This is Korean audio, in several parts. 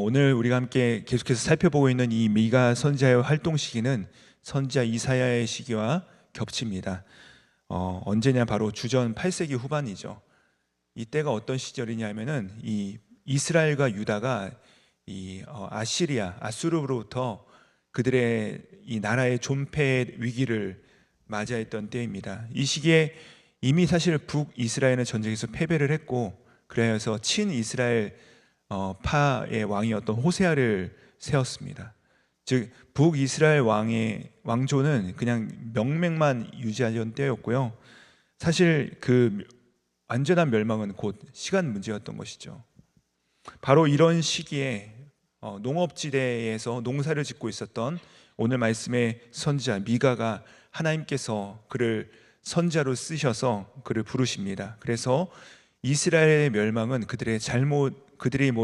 오늘 우리가 함께 계속해서 살펴보고 있는 이 미가 선지자의 활동 시기는 선지자 이사야의 시기와 겹칩니다. 언제냐, 바로 주전 8세기 후반이죠. 이때가 어떤 시절이냐면은 이 이스라엘과 유다가 이 아수르로부터 그들의 이 나라의 존폐 위기를 맞이했던 때입니다. 이 시기에 이미 사실 북이스라엘은 전쟁에서 패배를 했고, 그래서 친이스라엘 파의 왕이었던 호세아를 세웠습니다. 즉 북이스라엘 왕의 왕조는 그냥 명맥만 유지하던 때였고요. 사실 그 완전한 멸망은 곧 시간 문제였던 것이죠. 바로 이런 시기에 농업지대에서 농사를 짓고 있었던 오늘 말씀의 선지자 미가가 하나님께서 그를 선지자로 쓰셔서 그를 부르십니다. 그래서 이스라엘의 멸망은 그들이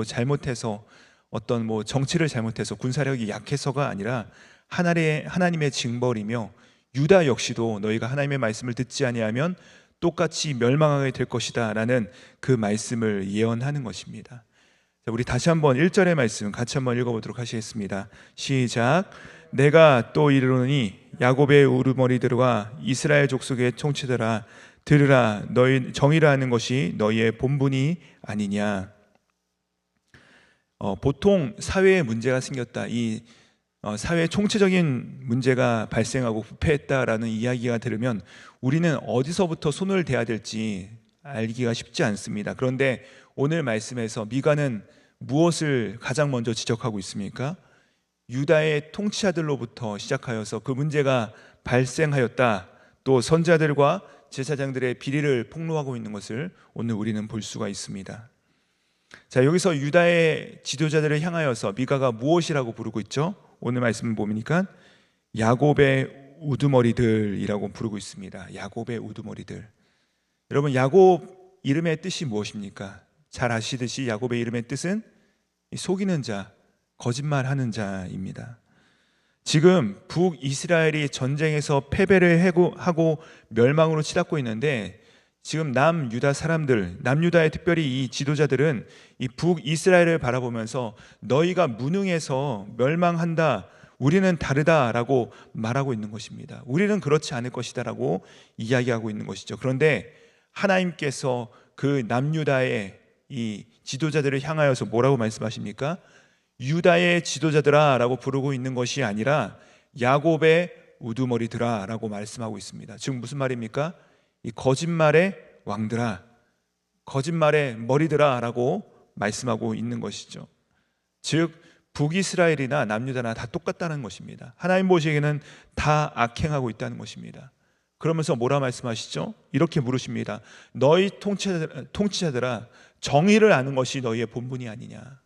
잘못해서 어떤 정치를 잘못해서 군사력이 약해서가 아니라 하나님의 징벌이며, 유다 역시도 너희가 하나님의 말씀을 듣지 아니하면 똑같이 멸망하게 될 것이다 라는 그 말씀을 예언하는 것입니다. 자, 우리 다시 한번 1절의 말씀 같이 한번 읽어보도록 하시겠습니다. 시작. 내가 또 이르노니 야곱의 우두머리들과 이스라엘 족속의 총치들아, 들으라. 너희 정의를 하는 것이 너희의 본분이 아니냐. 보통 사회에 문제가 생겼다, 이 사회 총체적인 문제가 발생하고 부패했다라는 이야기가 들으면 우리는 어디서부터 손을 대야 될지 알기가 쉽지 않습니다. 그런데 오늘 말씀에서 미가는 무엇을 가장 먼저 지적하고 있습니까? 유다의 통치자들로부터 시작하여서 그 문제가 발생하였다, 또 선지자들과 제사장들의 비리를 폭로하고 있는 것을 오늘 우리는 볼 수가 있습니다. 자, 여기서 유다의 지도자들을 향하여서 미가가 무엇이라고 부르고 있죠? 오늘 말씀을 보니까 야곱의 우두머리들이라고 부르고 있습니다. 야곱의 우두머리들. 여러분, 야곱 이름의 뜻이 무엇입니까? 잘 아시듯이 야곱의 이름의 뜻은 속이는 자, 거짓말하는 자입니다. 지금 북이스라엘이 전쟁에서 패배를 하고 멸망으로 치닫고 있는데, 지금 남유다 사람들, 남유다의 특별히 이 지도자들은 이 북이스라엘을 바라보면서 너희가 무능해서 멸망한다, 우리는 다르다라고 말하고 있는 것입니다. 우리는 그렇지 않을 것이다라고 이야기하고 있는 것이죠. 그런데 하나님께서 그 남유다의 이 지도자들을 향하여서 뭐라고 말씀하십니까? 유다의 지도자들아 라고 부르고 있는 것이 아니라 야곱의 우두머리들아 라고 말씀하고 있습니다. 지금 무슨 말입니까? 이 거짓말의 왕들아, 거짓말의 머리들아 라고 말씀하고 있는 것이죠. 즉 북이스라엘이나 남유다나 다 똑같다는 것입니다. 하나님 보시기에는 다 악행하고 있다는 것입니다. 그러면서 뭐라 말씀하시죠? 이렇게 물으십니다. 너희 통치자들아, 정의를 아는 것이 너희의 본분이 아니냐,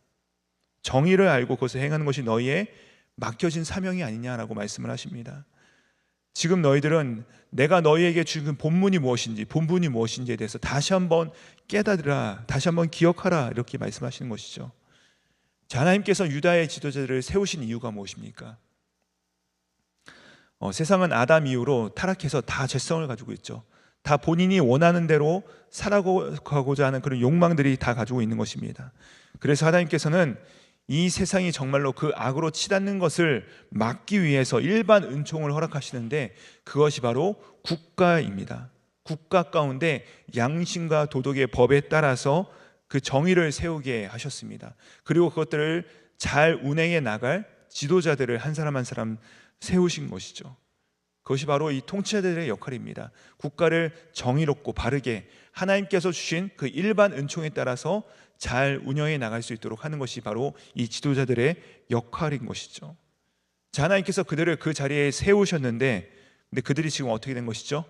정의를 알고 그것을 행하는 것이 너희의 맡겨진 사명이 아니냐라고 말씀을 하십니다. 지금 너희들은 내가 너희에게 주는 본분이 무엇인지에 대해서 다시 한번 깨달으라, 다시 한번 기억하라, 이렇게 말씀하시는 것이죠. 자, 하나님께서 유다의 지도자들을 세우신 이유가 무엇입니까? 세상은 아담 이후로 타락해서 다 죄성을 가지고 있죠. 다 본인이 원하는 대로 살아가고자 하는 그런 욕망들이 다 가지고 있는 것입니다. 그래서 하나님께서는 이 세상이 정말로 그 악으로 치닫는 것을 막기 위해서 일반 은총을 허락하시는데, 그것이 바로 국가입니다. 국가 가운데 양심과 도덕의 법에 따라서 그 정의를 세우게 하셨습니다. 그리고 그것들을 잘 운행해 나갈 지도자들을 한 사람 한 사람 세우신 것이죠. 그것이 바로 이 통치자들의 역할입니다. 국가를 정의롭고 바르게 하나님께서 주신 그 일반 은총에 따라서 잘 운영해 나갈 수 있도록 하는 것이 바로 이 지도자들의 역할인 것이죠. 자, 하나님께서 그들을 그 자리에 세우셨는데, 근데 그들이 지금 어떻게 된 것이죠?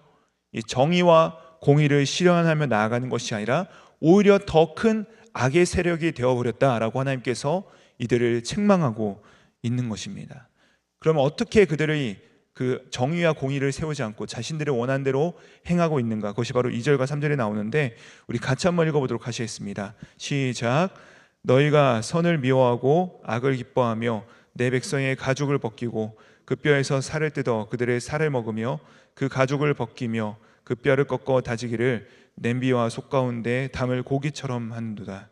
이 정의와 공의를 실현하며 나아가는 것이 아니라 오히려 더 큰 악의 세력이 되어버렸다라고 하나님께서 이들을 책망하고 있는 것입니다. 그러면 어떻게 그들의 그 정의와 공의를 세우지 않고 자신들의 원하는 대로 행하고 있는가? 그것이 바로 2절과 3절에 나오는데, 우리 같이 한번 읽어보도록 하시겠습니다. 시작. 너희가 선을 미워하고 악을 기뻐하며 내 백성의 가죽을 벗기고 그 뼈에서 살을 뜯어 그들의 살을 먹으며 그 가죽을 벗기며 그 뼈를 꺾어 다지기를 냄비와 속 가운데 담을 고기처럼 하는도다.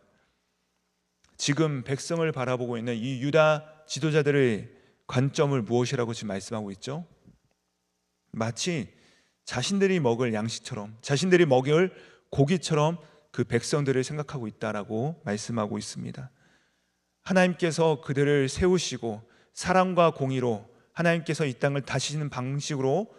지금 백성을 바라보고 있는 이 유다 지도자들의 관점을 무엇이라고 지금 말씀하고 있죠? 마치 자신들이 먹을 양식처럼, 자신들이 먹을 고기처럼 그 백성들을 생각하고 있다라고 말씀하고 있습니다. 하나님께서 그들을 세우시고 사랑과 공의로 하나님께서 이 땅을 다스리는 방식으로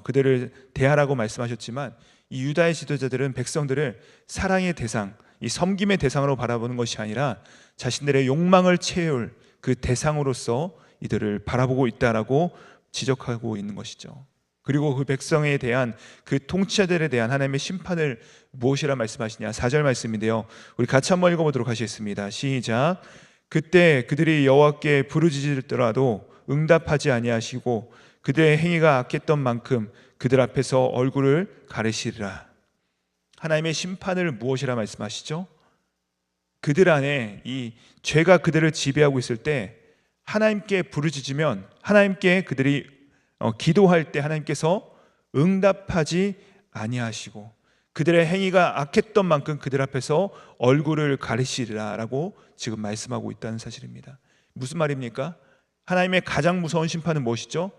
그들을 대하라고 말씀하셨지만, 이 유다의 지도자들은 백성들을 사랑의 대상, 이 섬김의 대상으로 바라보는 것이 아니라 자신들의 욕망을 채울 그 대상으로서 이들을 바라보고 있다라고 지적하고 있는 것이죠. 그리고 그 백성에 대한, 그 통치자들에 대한 하나님의 심판을 무엇이라 말씀하시냐? 4절 말씀인데요, 우리 같이 한번 읽어보도록 하겠습니다. 시작. 그때 그들이 여호와께 부르짖더라도 응답하지 아니하시고 그들의 행위가 악했던 만큼 그들 앞에서 얼굴을 가리시리라. 하나님의 심판을 무엇이라 말씀하시죠? 그들 안에 이 죄가 그들을 지배하고 있을 때 하나님께 부르짖으면, 하나님께 그들이 기도할 때 하나님께서 응답하지 아니하시고 그들의 행위가 악했던 만큼 그들 앞에서 얼굴을 가리시리라라고 지금 말씀하고 있다는 사실입니다. 무슨 말입니까? 하나님의 가장 무서운 심판은 무엇이죠?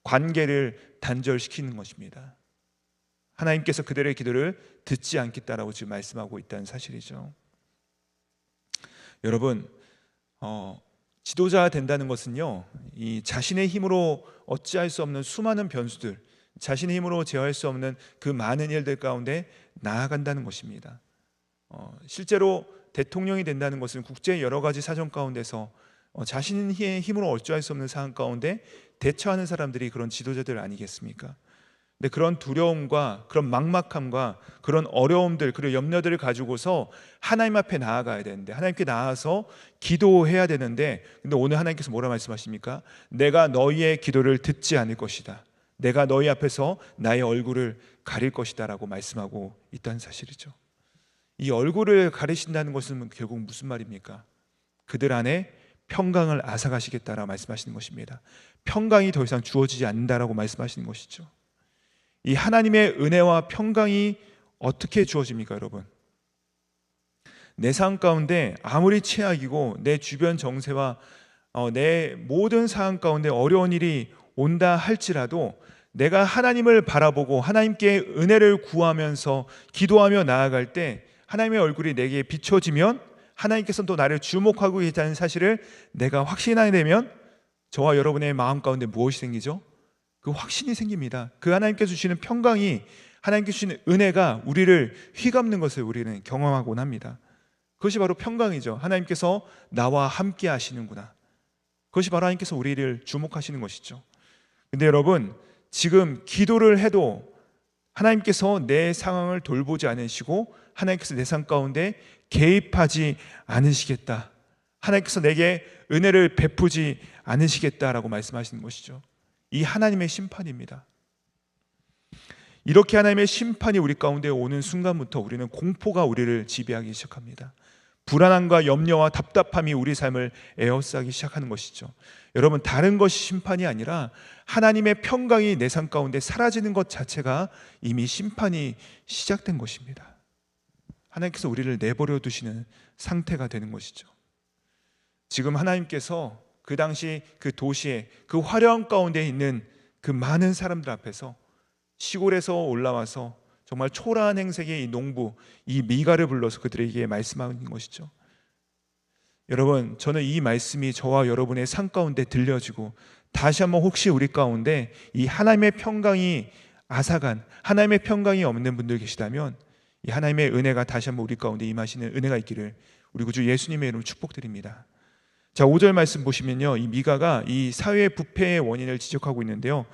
관계를 단절시키는 것입니다. 하나님께서 그들의 기도를 듣지 않겠다라고 지금 말씀하고 있다는 사실이죠. 여러분, 지도자가 된다는 것은요, 이 자신의 힘으로 어찌할 수 없는 수많은 변수들, 자신의 힘으로 제어할 수 없는 그 많은 일들 가운데 나아간다는 것입니다. 실제로 대통령이 된다는 것은 국제의 여러 가지 사정 가운데서 자신의 힘으로 어찌할 수 없는 상황 가운데 대처하는 사람들이 그런 지도자들 아니겠습니까? 근데 그런 두려움과 그런 막막함과 그런 어려움들, 그리고 염려들을 가지고서 하나님 앞에 나아가야 되는데, 하나님께 나아서 기도해야 되는데, 근데 오늘 하나님께서 뭐라 말씀하십니까? 내가 너희의 기도를 듣지 않을 것이다, 내가 너희 앞에서 나의 얼굴을 가릴 것이다 라고 말씀하고 있다는 사실이죠. 이 얼굴을 가리신다는 것은 결국 무슨 말입니까? 그들 안에 평강을 앗아가시겠다라고 말씀하시는 것입니다. 평강이 더 이상 주어지지 않는다라고 말씀하시는 것이죠. 이 하나님의 은혜와 평강이 어떻게 주어집니까, 여러분? 내 삶 가운데 아무리 최악이고 내 주변 정세와 내 모든 상황 가운데 어려운 일이 온다 할지라도 내가 하나님을 바라보고 하나님께 은혜를 구하면서 기도하며 나아갈 때 하나님의 얼굴이 내게 비춰지면, 하나님께서는 또 나를 주목하고 계시다는 사실을 내가 확신하게 되면 저와 여러분의 마음 가운데 무엇이 생기죠? 그 확신이 생깁니다. 그 하나님께서 주시는 평강이, 하나님께서 주시는 은혜가 우리를 휘감는 것을 우리는 경험하곤 합니다. 그것이 바로 평강이죠. 하나님께서 나와 함께 하시는구나. 그것이 바로 하나님께서 우리를 주목하시는 것이죠. 근데 여러분, 지금 기도를 해도 하나님께서 내 상황을 돌보지 않으시고 하나님께서 내 삶 가운데 개입하지 않으시겠다, 하나님께서 내게 은혜를 베푸지 않으시겠다라고 말씀하시는 것이죠. 이 하나님의 심판입니다. 이렇게 하나님의 심판이 우리 가운데 오는 순간부터 우리는 공포가 우리를 지배하기 시작합니다. 불안함과 염려와 답답함이 우리 삶을 에워싸기 시작하는 것이죠. 여러분, 다른 것이 심판이 아니라 하나님의 평강이 내 삶 가운데 사라지는 것 자체가 이미 심판이 시작된 것입니다. 하나님께서 우리를 내버려 두시는 상태가 되는 것이죠. 지금 하나님께서 그 당시 그 도시의 그 화려한 가운데 있는 그 많은 사람들 앞에서 시골에서 올라와서 정말 초라한 행색의 이 농부, 이 미가를 불러서 그들에게 말씀하는 것이죠. 여러분, 저는 이 말씀이 저와 여러분의 삶 가운데 들려지고 다시 한번 혹시 우리 가운데 이 하나님의 평강이 앗아간, 하나님의 평강이 없는 분들 계시다면 이 하나님의 은혜가 다시 한번 우리 가운데 임하시는 은혜가 있기를 우리 구주 예수님의 이름으로 축복드립니다. 자, 5절 말씀 보시면요, 이 미가가 이 사회 부패의 원인을 지적하고 있는데요,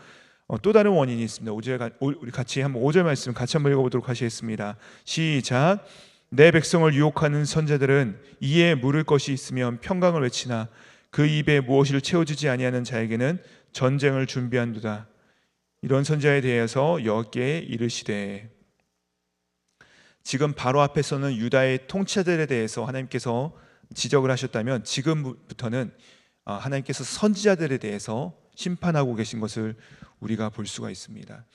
또 다른 원인이 있습니다. 우리 같이 한번 5절 말씀 같이 한번 읽어보도록 하시겠습니다. 시작. 내 백성을 유혹하는 선자들은 이에 물을 것이 있으면 평강을 외치나 그 입에 무엇을 채워주지 아니하는 자에게는 전쟁을 준비한도다. 이런 선자에 대해서 여호와께 이르시되. 지금 바로 앞에서는 유다의 통치자들에 대해서 하나님께서 지적을 하셨다면, 지금부터는 하나님께서 선지자들에 대해서 심판하고 계신 것을 우리가 볼 수가 있습니다.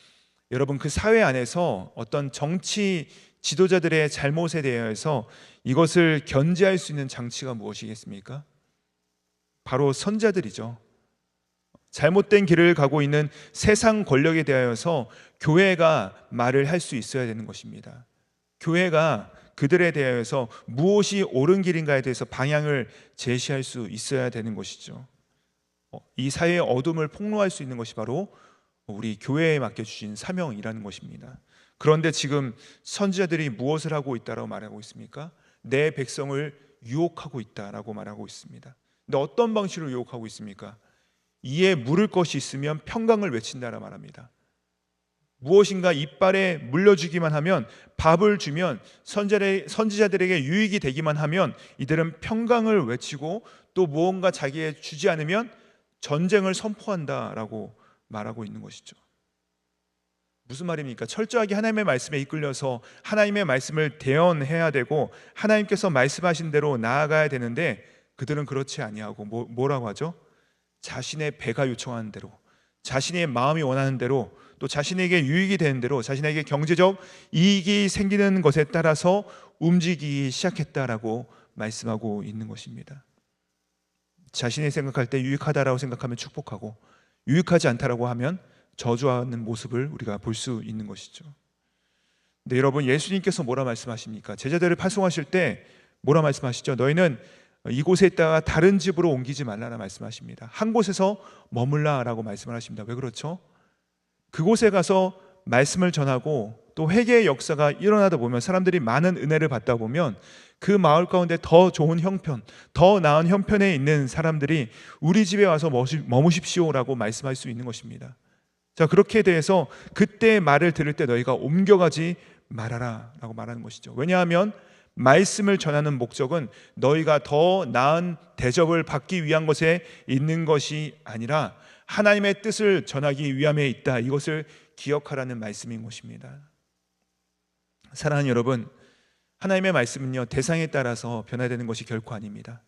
여러분, 그 사회 안에서 어떤 정치 지도자들의 잘못에 대해서 이것을 견제할 수 있는 장치가 무엇이겠습니까? 바로 선자들이죠. 잘못된 길을 가고 있는 세상 권력에 대하여서 교회가 말을 할 수 있어야 되는 것입니다. 교회가 그들에 대하여서 무엇이 옳은 길인가에 대해서 방향을 제시할 수 있어야 되는 것이죠. 이 사회의 어둠을 폭로할 수 있는 것이 바로 우리 교회에 맡겨주신 사명이라는 것입니다. 그런데 지금 선지자들이 무엇을 하고 있다라고 말하고 있습니까? 내 백성을 유혹하고 있다라고 말하고 있습니다. 근데 어떤 방식으로 유혹하고 있습니까? 이에 물을 것이 있으면 평강을 외친다라 말합니다. 무엇인가 이빨에 물려주기만 하면, 밥을 주면, 선지자들에게 유익이 되기만 하면 이들은 평강을 외치고, 또 무언가 자기에 주지 않으면 전쟁을 선포한다라고 말하고 있는 것이죠. 무슨 말입니까? 철저하게 하나님의 말씀에 이끌려서 하나님의 말씀을 대언해야 되고 하나님께서 말씀하신 대로 나아가야 되는데, 그들은 그렇지 아니하고 뭐라고 하죠? 자신의 배가 요청하는 대로, 자신의 마음이 원하는 대로, 또 자신에게 유익이 되는 대로, 자신에게 경제적 이익이 생기는 것에 따라서 움직이기 시작했다라고 말씀하고 있는 것입니다. 자신이 생각할 때 유익하다라고 생각하면 축복하고, 유익하지 않다라고 하면 저주하는 모습을 우리가 볼 수 있는 것이죠. 근데 여러분, 예수님께서 뭐라 말씀하십니까? 제자들을 파송하실 때 뭐라 말씀하시죠? 너희는 이곳에 있다가 다른 집으로 옮기지 말라라 말씀하십니다. 한 곳에서 머물라라고 말씀을 하십니다. 왜 그렇죠? 그곳에 가서 말씀을 전하고 또 회개의 역사가 일어나다 보면, 사람들이 많은 은혜를 받다 보면 그 마을 가운데 더 좋은 형편, 더 나은 형편에 있는 사람들이 우리 집에 와서 머무십시오라고 말씀할 수 있는 것입니다. 자, 그렇게 대해서 그때 말을 들을 때 너희가 옮겨가지 말아라 라고 말하는 것이죠. 왜냐하면 말씀을 전하는 목적은 너희가 더 나은 대접을 받기 위한 것에 있는 것이 아니라 하나님의 뜻을 전하기 위함에 있다, 이것을 기억하라는 말씀인 것입니다. 사랑하는 여러분, 하나님의 말씀은요, 대상에 따라서 변화되는 것이 결코 아닙니다.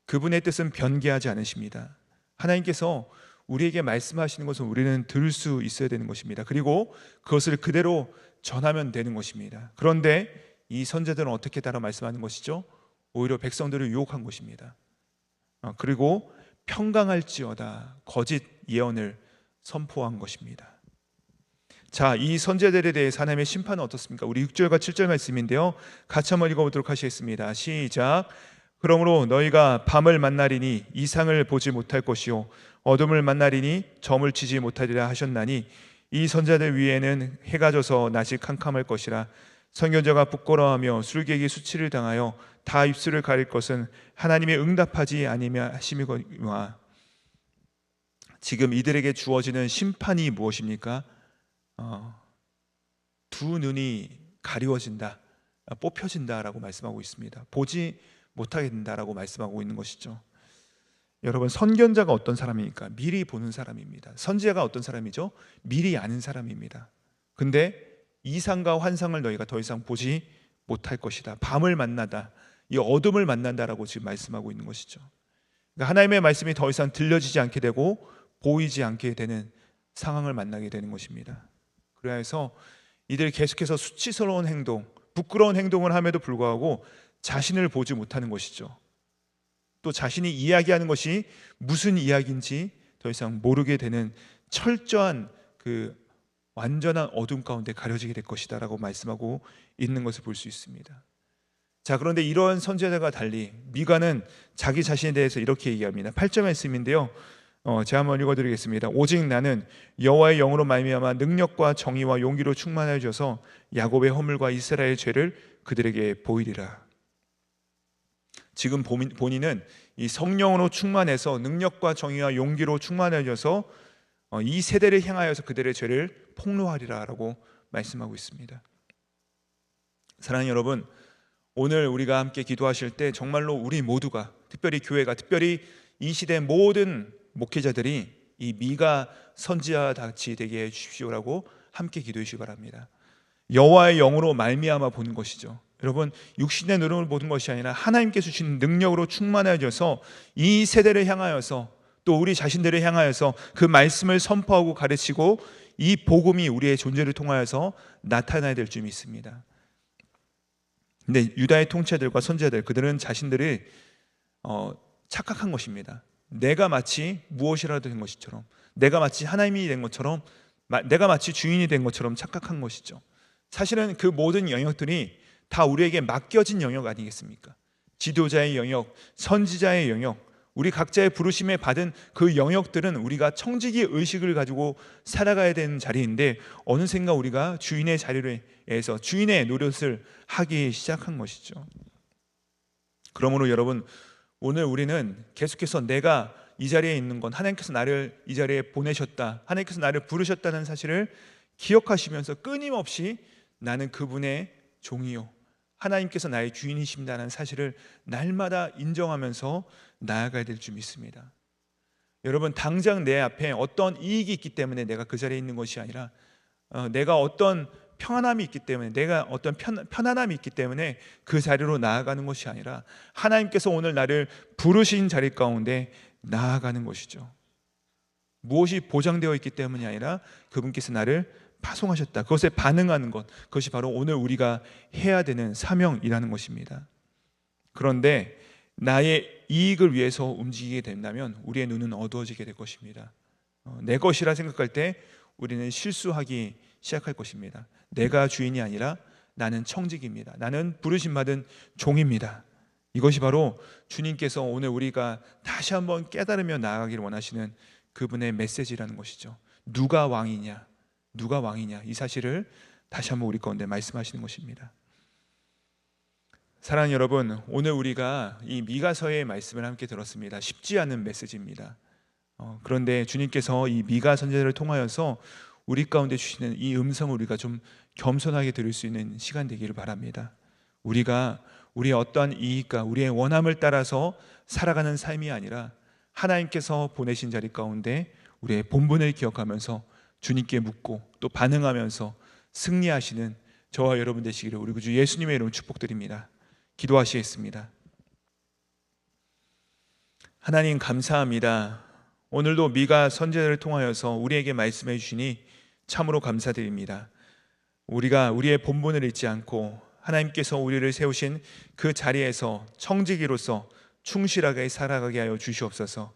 그분의 뜻은 변개하지 않으십니다. 하나님께서 우리에게 말씀하시는 것을 우리는 들을 수 있어야 되는 것입니다. 그리고 그것을 그대로 전하면 되는 것입니다. 그런데 이 선지자들은 어떻게 따라 말씀하는 것이죠? 오히려 백성들을 유혹한 것입니다. 그리고 평강할지어다 거짓 예언을 선포한 것입니다. 자, 이 선지자들에 대해서 하나님의 심판은 어떻습니까? 우리 6절과 7절 말씀인데요, 같이 한번 읽어보도록 하시겠습니다. 시작. 그러므로 너희가 밤을 만나리니 이상을 보지 못할 것이요 어둠을 만나리니 점을 치지 못하리라 하셨나니, 이 선지자들 위에는 해가 져서 낮이 캄캄할 것이라. 선견자가 부끄러워하며 술객이 수치를 당하여 다 입술을 가릴 것은 하나님의 응답하지 아니며 하심이거니와. 지금 이들에게 주어지는 심판이 무엇입니까? 두 눈이 가리워진다, 뽑혀진다라고 말씀하고 있습니다. 보지 못하게 된다라고 말씀하고 있는 것이죠. 여러분, 선견자가 어떤 사람입니까? 미리 보는 사람입니다. 선지자가 어떤 사람이죠? 미리 아는 사람입니다. 근데 이상과 환상을 너희가 더 이상 보지 못할 것이다, 밤을 만나다, 이 어둠을 만난다라고 지금 말씀하고 있는 것이죠. 그러니까 하나님의 말씀이 더 이상 들려지지 않게 되고 보이지 않게 되는 상황을 만나게 되는 것입니다. 그래서 이들이 계속해서 수치스러운 행동, 부끄러운 행동을 함에도 불구하고 자신을 보지 못하는 것이죠. 또 자신이 이야기하는 것이 무슨 이야기인지 더 이상 모르게 되는 철저한 그 완전한 어둠 가운데 가려지게 될 것이다 라고 말씀하고 있는 것을 볼 수 있습니다. 자, 그런데 이러한 선지자들과 달리 미가는 자기 자신에 대해서 이렇게 얘기합니다. 8절 말씀인데요, 제가 한번 읽어드리겠습니다. 오직 나는 여호와의 영으로 말미암아 능력과 정의와 용기로 충만하여 줘서 야곱의 허물과 이스라엘의 죄를 그들에게 보이리라. 지금 본인은 이 성령으로 충만해서 능력과 정의와 용기로 충만해져서 이 세대를 향하여서 그들의 죄를 폭로하리라 라고 말씀하고 있습니다. 사랑하는 여러분, 오늘 우리가 함께 기도하실 때 정말로 우리 모두가, 특별히 교회가, 특별히 이 시대 모든 목회자들이 이 미가 선지자 같이 되게 해 주십시오라고 함께 기도해 주시기 바랍니다. 여호와의 영으로 말미암아 보는 것이죠. 여러분, 육신의 노력을 보는 것이 아니라 하나님께서 주신 능력으로 충만해져서 이 세대를 향하여서 또 우리 자신들을 향하여서 그 말씀을 선포하고 가르치고 이 복음이 우리의 존재를 통하여서 나타나야 될 줄 믿습니다. 근데 유다의 통치자들과 선지자들, 그들은 자신들이 착각한 것입니다. 내가 마치 무엇이라도 된 것처럼, 내가 마치 하나님이 된 것처럼, 내가 마치 주인이 된 것처럼 착각한 것이죠. 사실은 그 모든 영역들이 다 우리에게 맡겨진 영역 아니겠습니까? 지도자의 영역, 선지자의 영역, 우리 각자의 부르심에 받은 그 영역들은 우리가 청지기 의식을 가지고 살아가야 되는 자리인데, 어느샌가 우리가 주인의 자리에서 주인의 노릇을 하기 시작한 것이죠. 그러므로 여러분, 오늘 우리는 계속해서 내가 이 자리에 있는 건 하나님께서 나를 이 자리에 보내셨다, 하나님께서 나를 부르셨다는 사실을 기억하시면서 끊임없이 나는 그분의 종이요, 하나님께서 나의 주인이십니다라는 사실을 날마다 인정하면서 나아가야 될 줄 믿습니다. 여러분, 당장 내 앞에 어떤 이익이 있기 때문에 내가 그 자리에 있는 것이 아니라, 내가 어떤 평안함이 있기 때문에, 내가 어떤 편안함이 있기 때문에 그 자리로 나아가는 것이 아니라, 하나님께서 오늘 나를 부르신 자리 가운데 나아가는 것이죠. 무엇이 보장되어 있기 때문이 아니라 그분께서 나를 파송하셨다, 그것에 반응하는 것, 그것이 바로 오늘 우리가 해야 되는 사명이라는 것입니다. 그런데 나의 이익을 위해서 움직이게 된다면 우리의 눈은 어두워지게 될 것입니다. 내 것이라 생각할 때 우리는 실수하기 시작할 것입니다. 내가 주인이 아니라 나는 청직입니다. 나는 부르심 받은 종입니다. 이것이 바로 주님께서 오늘 우리가 다시 한번 깨달으며 나아가기를 원하시는 그분의 메시지라는 것이죠. 누가 왕이냐, 누가 왕이냐, 이 사실을 다시 한번 우리 가운데 말씀하시는 것입니다. 사랑하는 여러분, 오늘 우리가 이 미가서의 말씀을 함께 들었습니다. 쉽지 않은 메시지입니다. 그런데 주님께서 이 미가 선지자를 통하여서 우리 가운데 주시는 이 음성을 우리가 좀 겸손하게 들을 수 있는 시간 되기를 바랍니다. 우리가 우리의 어떠한 이익과 우리의 원함을 따라서 살아가는 삶이 아니라 하나님께서 보내신 자리 가운데 우리의 본분을 기억하면서 주님께 묻고 또 반응하면서 승리하시는 저와 여러분 되시기를 우리 구주 예수님의 이름으로 축복드립니다. 기도하시겠습니다. 하나님, 감사합니다. 오늘도 미가 선지자를 통하여서 우리에게 말씀해 주시니 참으로 감사드립니다. 우리가 우리의 본분을 잊지 않고 하나님께서 우리를 세우신 그 자리에서 청지기로서 충실하게 살아가게 하여 주시옵소서.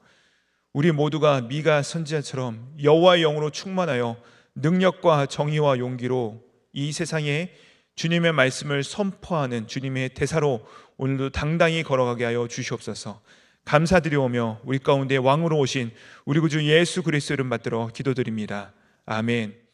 우리 모두가 미가 선지자처럼 여호와의 영으로 충만하여 능력과 정의와 용기로 이 세상에 주님의 말씀을 선포하는 주님의 대사로 오늘도 당당히 걸어가게 하여 주시옵소서. 감사드리오며 우리 가운데 왕으로 오신 우리 구주 예수 그리스도 이름 받들어 기도드립니다. 아멘.